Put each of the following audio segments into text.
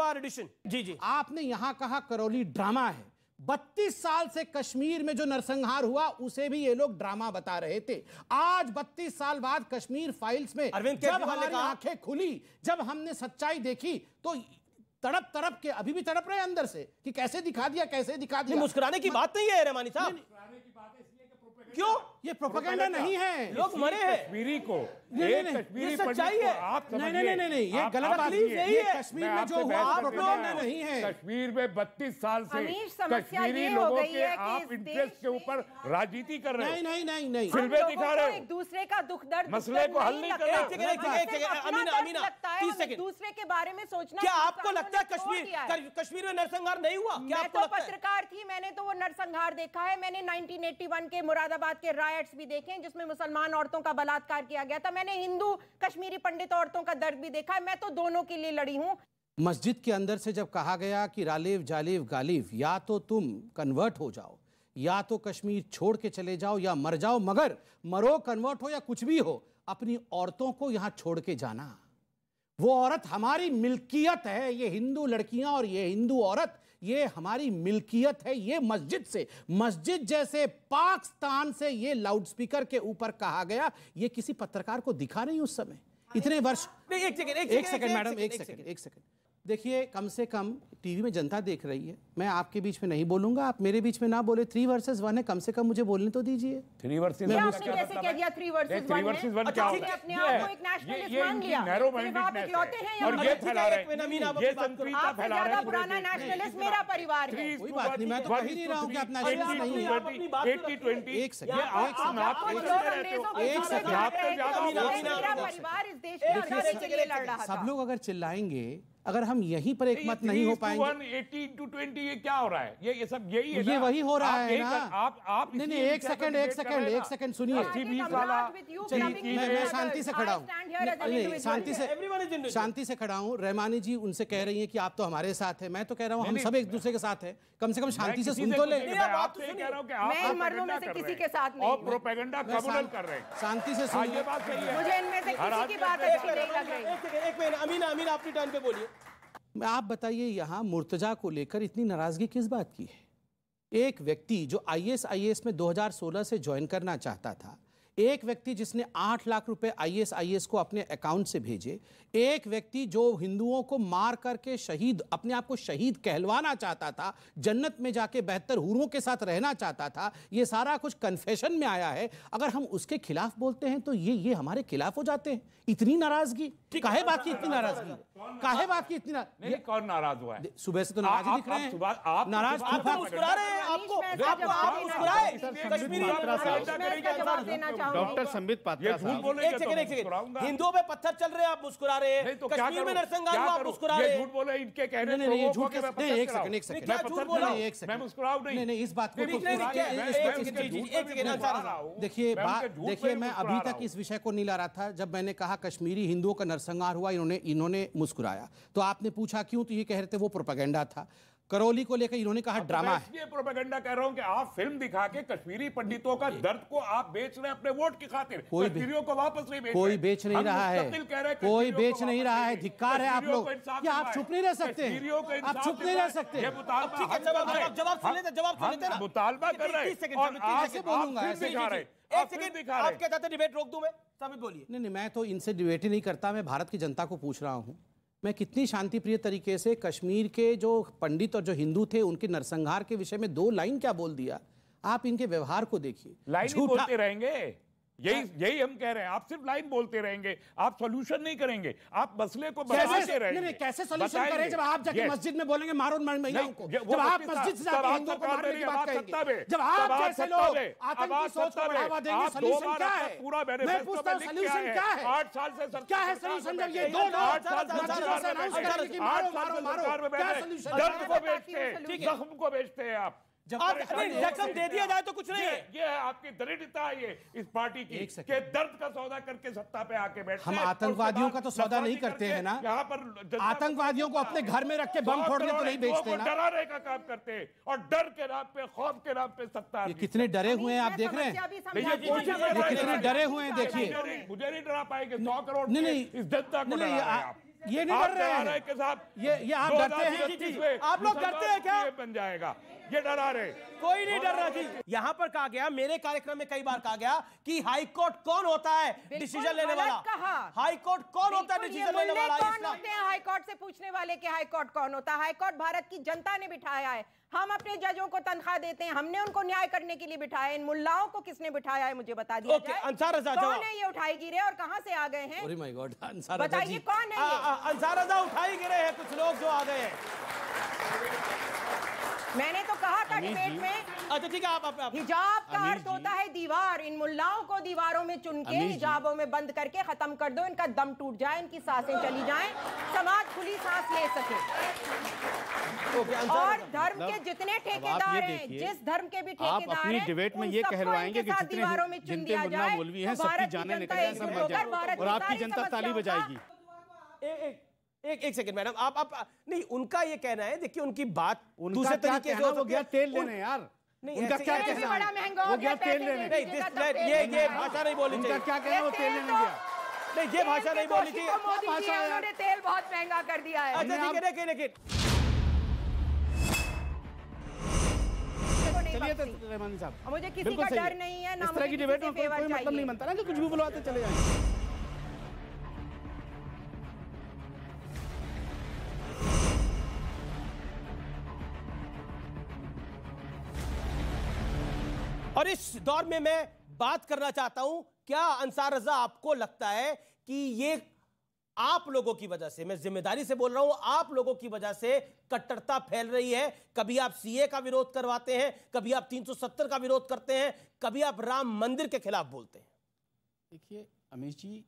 अखबार एडिशन। जी जी, आपने यहां कहा करौली ड्रामा है। 32 साल से कश्मीर में जो नरसंहार हुआ उसे भी ये लोग ड्रामा बता रहे थे। आज 32 साल बाद कश्मीर फाइल्स में जब हमारी आंखें खुली, जब हमने सच्चाई देखी, तो तड़प तड़प के अभी भी तड़प रहे अंदर से कि कैसे दिखा दिया, कैसे दिखा दिया। मुस्कुराने की बात नहीं है रहमानी साहब। क्यों? ये प्रोपेगेंडा नहीं है, लोग मरे हैं। कश्मीरी को ये सच्चाई है। आप नहीं, ये गलत बात है। कश्मीर में जो हुआ प्रोपेगेंडा नहीं है। कश्मीर में 32 साल से कश्मीरी लोगों के आप इंटरेस्ट के ऊपर राजनीति कर रहे हैं। नहीं, फिल्में दिखा रहे हो, एक दूसरे का दुख दर्द मसले को हल नहीं कर रहे। अमीना, 30 सेकंड। दूसरे के बारे में सोचना। क्या आपको लगता है कश्मीर में नरसंहार नहीं हुआ? क्या मैं तो पत्रकार थी, मैंने तो वो नरसंहार देखा है। मैंने 1981 के मुरादाबाद के रायट्स भी देखे हैं जिसमें मुसलमान औरतों का बलात्कार किया गया था। मैंने हिंदू कश्मीरी पंडित औरतों का दर्द भी देखा है। मैं तो दोनों के लिए लड़ी हूं। मस्जिद के अंदर से जब कहा गया कि रालिव जालिव गालिव, या तो तुम कन्वर्ट हो जाओ, या तो कश्मीर छोड़ के चले जाओ, या मर जाओ, मगर मरो, कन्वर्ट हो या कुछ भी हो, अपनी औरतों को यहां छोड़ के जाना। वो औरत हमारी मिल्कियत है। ये हिंदू लड़कियां और ये हिंदू औरत, ये हमारी मिल्कियत है। ये मस्जिद जैसे पाकिस्तान से ये लाउडस्पीकर के ऊपर कहा गया, ये किसी पत्रकार को दिखा नहीं उस समय, इतने वर्ष। एक सेकंड मैडम, एक सेकंड देखिए, कम से कम टीवी में जनता देख रही है। मैं आपके बीच में नहीं बोलूंगा, आप मेरे बीच में ना बोले। 3 वर्सेस 1 है, कम से कम मुझे बोलने तो दीजिए। 3 वर्सेस 1 कैसे कह दिया? 3 वर्सेस 1 क्या होता है? अपने आप को एक नेशनलिस्ट मान लिया। आप इकलौते हैं और ये फैला रहे हैं, ये संकीर्णता फैला रहे हैं। पुराना नेशनलिस्ट मेरा परिवार है। कोई बात नहीं, मैं तो कह नहीं रहा हूं कि आप नेशनलिस्ट नहीं है। 80-20 एक सेकंड, परिवार इस देश के आजादी के लिए लड़ रहा था। सब लोग अगर चिल्लाएंगे, अगर हम यहीं पर एक मत नहीं हो पाएंगे। 80-20 ये क्या हो रहा है? ये सब यही है, ये वही हो रहा है ना। आप नहीं, एक सेकंड सुनिए। मैं शांति से खड़ा हूँ, शांति से खड़ा हूँ। रहमानी जी उनसे कह रही हैं कि आप तो हमारे साथ हैं। मैं तो कह रहा हूँ हम सब एक दूसरे के साथ हैं। कम से कम शांति से सुन तो ले। मैं मरने में से किसी के साथ नहीं, प्रोपेगेंडा कबूल कर रहे हैं। शांति से सुनिए, ये बात सही है। मुझे इनमें से किसी की बात अच्छी नहीं लग रही। एक मिनट, अमीना अपनी टर्न पे बोलिए। आप बताइए, यहां मुर्तजा को लेकर इतनी नाराजगी किस बात की है? एक व्यक्ति जो आईएएस में 2016 से ज्वाइन करना चाहता था, एक व्यक्ति जिसने 8 लाख रुपए आईएएस को अपने अकाउंट से भेजे, एक व्यक्ति जो हिंदुओं को मार करके शहीद, अपने आप को शहीद कहलवाना चाहता था, जन्नत में जाके 72 हूरों के साथ रहना चाहता था, ये सारा कुछ कन्फेशन में आया है। अगर हम उसके खिलाफ बोलते हैं तो ये हमारे खिलाफ हो जाते हैं। इतनी नाराजगी काहे बात की? इतनी नाराजगी काहे बात की? इतनी नहीं, कौन नाराज हुआ है? सुबह से तो नाराज दिख रहे हैं। आप नाराज मुस्कुरा रहे हैं। आप मुस्कुराए। डॉक्टर संबित पात्रा साहब, एक सेकंड, हिंदुओं पे पत्थर चल रहे हैं, आप मुस्कुरा रहे हैं। कश्मीर में नरसंहार हुआ, आप मुस्कुरा रहे हैं। झूठ बोले इनके कहने नहीं, एक सेकंड मैं मुस्कुराऊं नहीं, इस बात को देखिए, मैं अभी तक इस विषय को नहीं ला रहा था। जब मैंने कहा कश्मीरी हिंदुओं का नरसंहार हुआ, इन्होंने मुस्कुराया, तो आपने पूछा क्यों, तो ये कह रहे थे वो प्रोपेगेंडा था। करौली को लेकर इन्होंने कहा ड्रामा है। ये प्रोपेगेंडा कह रहा हूं कि आप फिल्म दिखा के कश्मीरी पंडितों का दर्द को आप बेच रहे हैं अपने वोट की खातिर। कश्मीरियों को वापस नहीं बेच, कोई बेच नहीं रहा है, कोई बेच नहीं रहा है। धिक्कार है आप लोग, क्या आप चुप नहीं रह सकते? आप चुप नहीं रह सकते? जवाब सुन लेते, मुतालबा कर रहे हैं और कैसे बोलूंगा? एक सेकंड, आप क्या चाहते, डिबेट रोक दूं मैं? साबित बोलिए। नहीं, मैं तो इनसे डिबेट ही नहीं करता। मैं भारत की जनता को पूछ रहा हूं, मैं कितनी शांतिप्रिय तरीके से कश्मीर के जो पंडित और जो हिंदू थे उनके नरसंहार के विषय में 2 लाइन क्या बोल दिया। आप इनके व्यवहार को देखिए। लाइन ही बोलते रहेंगे, यही हम कह रहे हैं। आप सिर्फ लाइन बोलते रहेंगे, आप सॉल्यूशन नहीं करेंगे, आप मसले को बताते रहेंगे। नहीं, कैसे सॉल्यूशन करें जब आप जाके मस्जिद में बोलेंगे मारो महिलाओं को, जब आप मस्जिद से जाके हिंदुओं को मारने की बात करेंगे, जब आप जैसे लोग आतंकी सोच को बढ़ावा देंगे, सॉल्यूशन क्या है? मैं पूछता हूं सॉल्यूशन क्या है? 8 साल से क्या है सॉल्यूशन? जब ये 2 लोग अनाउंस करेंगे कि मारो मारो मारो, क्या सॉल्यूशन? दर्द को बेचते हैं, जख्म को बेचते हैं आप। रकम दे दिया जाए तो कुछ नहीं है। ये है आपकी दरिद्रता, ये इस पार्टी की के दर्द का सौदा करके सत्ता पे आके बैठते हैं। हम आतंकवादियों का तो सौदा नहीं करते हैं ना। यहाँ पर आतंकवादियों को अपने घर में रख के बम फोड़ने तो नहीं बेचते ना। डराने का काम करते हैं और डर के नाम पे, खौफ के नाम पे सत्ता। कितने डरे हुए हैं आप देख रहे हैं, कितने डरे हुए हैं देखिए। मुझे नहीं डरा पाएंगे। 100 करोड़ नहीं, इस जनता को डरा रहे हैं आप। ये नहीं डर रहे हैं कि साहब ये आप डरते हैं? आप लोग डरते हैं क्या? बन जाएगा, ये डरा रहे। कोई नहीं डर रहा जी। यहाँ पर कहा गया, मेरे कार्यक्रम में कई बार कहा गया कि हाई कोर्ट कौन होता है डिसीजन लेने वाला? हाई कोर्ट कौन होता है डिसीजन लेने वाला? कौन होते हैं हाई कोर्ट से पूछने वाले कि हाई कोर्ट कौन होता है? हाई कोर्ट भारत की जनता ने बिठाया है। हम अपने जजों को तनख्वाह देते हैं, हमने उनको न्याय करने के लिए बिठाया। इन मुल्लाओं को किसने बिठाया है मुझे बता दिया जाए। अंसार रज़ा कौन है ये उठाई गिरे और कहां से आ गए हैं? ओह माय गॉड, अंसार रज़ा बताइए कौन है ये? अंसार रज़ा उठाई गिरे हैं कुछ लोग जो आ गए हैं। मैंने तो कहा था डिबेट में, अच्छा ठीक है, आप हिजाब का अर्थ होता है दीवार। इन मुल्लाओं को दीवारों में चुन के हिजाबों में बंद करके खत्म कर दो, इनका दम टूट जाए, इनकी सांसें चली जाएं, समाज खुली सांस ले सके। और धर्म के जितने ठेकेदार हैं, जिस धर्म के भी ठेकेदार हैं, आप अपनी डिबेट में ये कहलवाएंगे कि जितने मुल्ला मौलवी हैं सबकी जानें निकल जाए, सब मर जाए और आपकी जनता ताली बजाएगी। एक सेकंड मैडम, आप नहीं, उनका ये कहना है, देखिए उनकी बात दूसरे तरीके से वो गया तेल लेने यार। उनका क्या कहना है? वो गया तेल लेने। ये भाषा नहीं बोलनी चाहिए। उनका क्या कहना है? वो तेल लेने गया। नहीं, ये भाषा नहीं बोलनी चाहिए। मोदी जी उन्होंने तेल बहुत महंगा कर दिया है। अच्छा ठीक है, लेकिन चलिए तो रहमानी साहब, मुझे किसी का डर नहीं है, ना इस तरह की डिबेट में कोई मतलब नहीं बनता ना कि कुछ भी बुलवाते चले जाएंगे। और इस दौर में मैं बात करना चाहता हूं, क्या अंसार रज़ा आपको लगता है कि ये आप लोगों की वजह से, मैं जिम्मेदारी से बोल रहा हूं, आप लोगों की वजह से कट्टरता फैल रही है? कभी आप सीए का विरोध करवाते हैं, कभी आप 370 का विरोध करते हैं, कभी आप राम मंदिर के खिलाफ बोलते हैं। देखिए अमीश जी,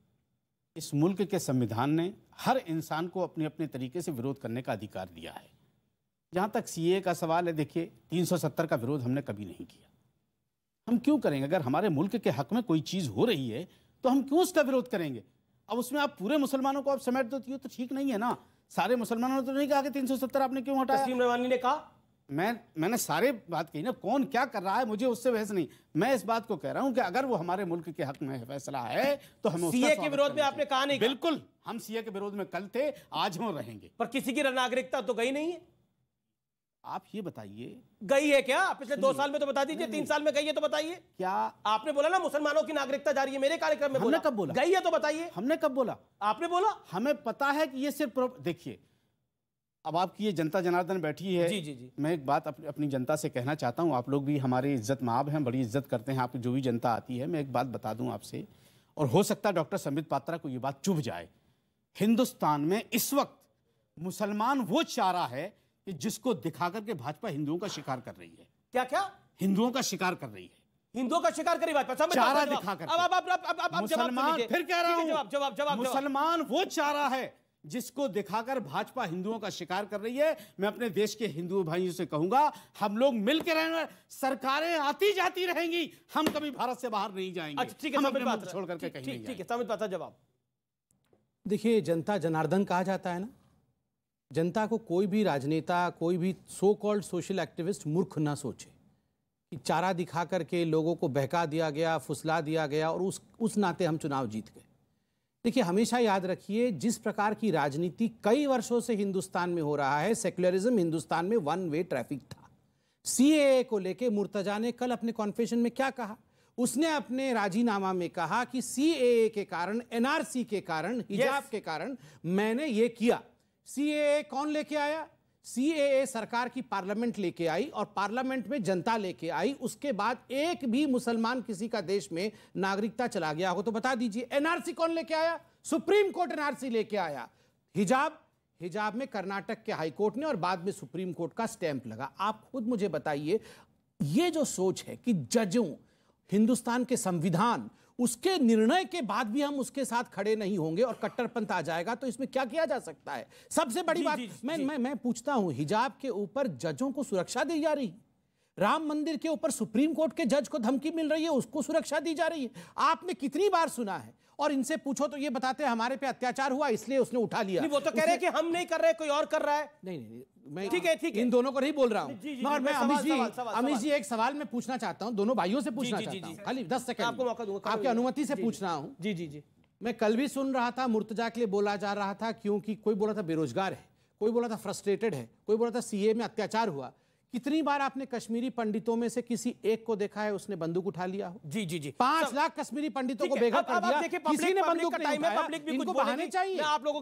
इस मुल्क के संविधान ने हर इंसान को अपने अपने तरीके से विरोध करने का अधिकार दिया है। जहां तक सीए का सवाल है, देखिए 370 का विरोध हमने कभी नहीं किया। हम क्यों करेंगे? अगर हमारे मुल्क के हक में कोई चीज हो रही है तो हम क्यों उसका विरोध करेंगे? अब उसमें आप पूरे मुसलमानों को आप समेट देती हो तो ठीक नहीं है ना। सारे मुसलमानों ने तो नहीं कहा कि 370 आपने क्यों हटाया। तस्लीम रवानी ने कहा, मैंने सारे बात कही ना, कौन क्या कर रहा है मुझे उससे बहस नहीं। मैं इस बात को कह रहा हूं कि अगर वो हमारे मुल्क के हक में फैसला है तो हमें सीए के विरोध में आपने कहा नहीं? बिल्कुल, हम सीए के विरोध में कल थे, आज हम रहेंगे। पर किसी की नागरिकता तो गई नहीं है। आप ये बताइए, गई है क्या? पिछले 2 साल में तो बता दीजिए, 3 साल में गई है तो बताइए। क्या आपने बोला ना मुसलमानों की नागरिकता जा रही है, मेरे कार्यक्रम में हमने कब बोला? गई है तो बताइए। हमने कब बोला? आपने बोला। हमें पता है कि ये सिर्फ देखिए, अब आपकी ये जनता जनार्दन बैठी है। जी जी जी। मैं एक बात अपनी जनता से कहना चाहता हूँ, आप लोग भी हमारे इज्जत माब हैं, बड़ी इज्जत करते हैं, आपकी जो भी जनता आती है। मैं एक बात बता दूं आपसे, और हो सकता है डॉक्टर संबित पात्रा को ये बात चुभ जाए। हिंदुस्तान में इस वक्त मुसलमान वो चारा है कि जिसको दिखा करके भाजपा हिंदुओं का शिकार कर रही है। क्या क्या? हिंदुओं का शिकार कर रही है, हिंदुओं का शिकार करी भाजपा। चारा दिखा कर। अब मुसलमान, फिर कह रहा हूं, जवाब मुसलमान वो चारा है जिसको दिखाकर भाजपा हिंदुओं का शिकार कर रही है। मैं अपने देश के हिंदू भाइयों से कहूंगा, हम लोग मिलकर रहेंगे, सरकारें आती जाती रहेंगी, हम कभी भारत से बाहर नहीं जाएंगे। अच्छा ठीक है, हम अपने मुल्क छोड़ करके कहीं नहीं ठीक है, संबित पात्रा जवाब। देखिए, जनता जनार्दन कहा जाता है ना, जनता को कोई भी राजनेता, कोई भी सो कॉल्ड सोशल एक्टिविस्ट मूर्ख ना सोचे कि चारा दिखा करके लोगों को बहका दिया गया, फुसला दिया गया और उस नाते हम चुनाव जीत गए। देखिए, हमेशा याद रखिए, जिस प्रकार की राजनीति कई वर्षों से हिंदुस्तान में हो रहा है, सेक्युलरिज्म हिंदुस्तान में 1 वे ट्रैफिक था। सीएए को लेके मुर्तजा ने कल अपने कॉन्फेशन में क्या कहा? उसने अपने राजीनामा में कहा कि सीएए के कारण, एनआरसी के कारण, हिजाब के कारण मैंने ये किया। सीएए कौन लेके आया? सीएए सरकार की पार्लियामेंट लेके आई और पार्लियामेंट में जनता लेके आई। उसके बाद एक भी मुसलमान किसी का देश में नागरिकता चला गया हो तो बता दीजिए। एनआरसी कौन लेके आया? सुप्रीम कोर्ट एनआरसी लेके आया। हिजाब में कर्नाटक के हाई कोर्ट ने और बाद में सुप्रीम कोर्ट का स्टैंप लगा। आप खुद मुझे बताइए, ये जो सोच है कि जजों, हिंदुस्तान के संविधान, उसके निर्णय के बाद भी हम उसके साथ खड़े नहीं होंगे और कट्टरपंथ आ जाएगा, तो इसमें क्या किया जा सकता है? सबसे बड़ी बात मैं पूछता हूं, हिजाब के ऊपर जजों को सुरक्षा दी जा रही है, राम मंदिर के ऊपर सुप्रीम कोर्ट के जज को धमकी मिल रही है, उसको सुरक्षा दी जा रही है। आपने कितनी बार सुना है? और इनसे पूछो तो ये बताते हैं हमारे पे अत्याचार हुआ इसलिए उसने उठा लिया। नहीं, वो तो कह रहे हैं कि हम नहीं कर रहे, कोई और कर रहा है। नहीं, मैं ठीक है, इन दोनों को नहीं बोल रहा हूं, मगर मैं अमीश जी एक सवाल मैं पूछना चाहता हूं, दोनों भाइयों से पूछना चाहता हूं, खाली 10 सेकंड आपको मौका दूंगा, आपकी अनुमति से पूछ रहा हूं। जी। मैं कल भी सुन रहा था, मुर्तजा के लिए बोला जा रहा था, क्योंकि कोई बोला था बेरोजगार है, कोई बोला था फ्रस्ट्रेटेड है, कोई बोला था सीए में अत्याचार हुआ। कितनी बार आपने कश्मीरी पंडितों में से किसी एक को देखा है उसने बंदूक उठा लिया हो? जी जी जी 5 लाख कश्मीरी पंडितों को बेघर कर दिया, किसी ने बंदूक नहीं उठाया। इनको बहाने चाहिए। आप लोगों